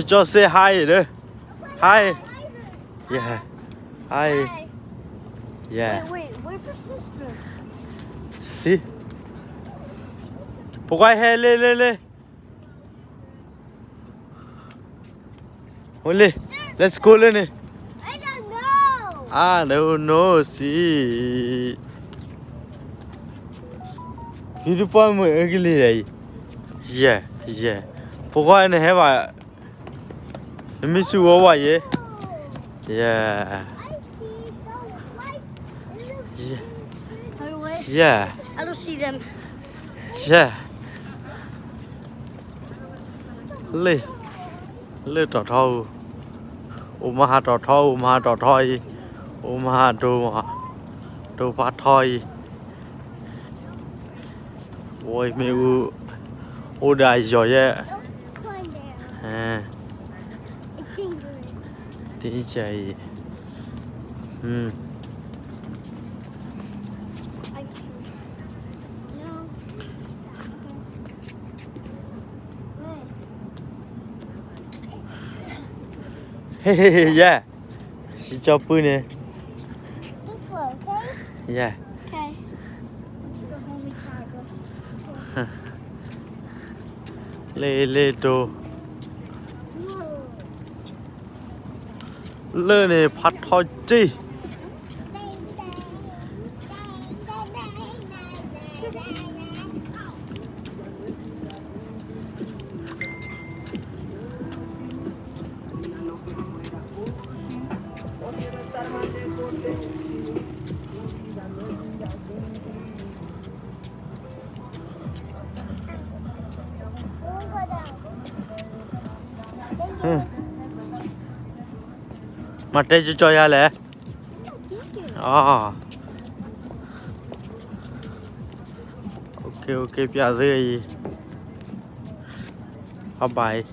Just say hi there. Hi. Yeah. Hi. Yeah. Wait, where's your sister? See? Pourquoi le? Ole. Let's go lên này. I don't know. Ah, no, see. Beautiful mà ugly này. Yeah. Pourquoi này hả bà? Mình suy nghĩ vậy. Yeah. I see those lights. Yeah. I don't see them. Yeah. Lê trò thâu. Omaha trò thâu, Omaha trò thoi. Omaha đồ phát thoi. Ôi mẹ u đại rồi vậy. Don't climb there. À, It's dangerous. tí chạy. No. Yeah. Chị cho bươn nè. This way, okay? Yeah. Okay. Go home and Lê đồ. No. Lê này phát thoi chi. Mặt đây cho ra lẽ. Ok, bây giờ bye bye.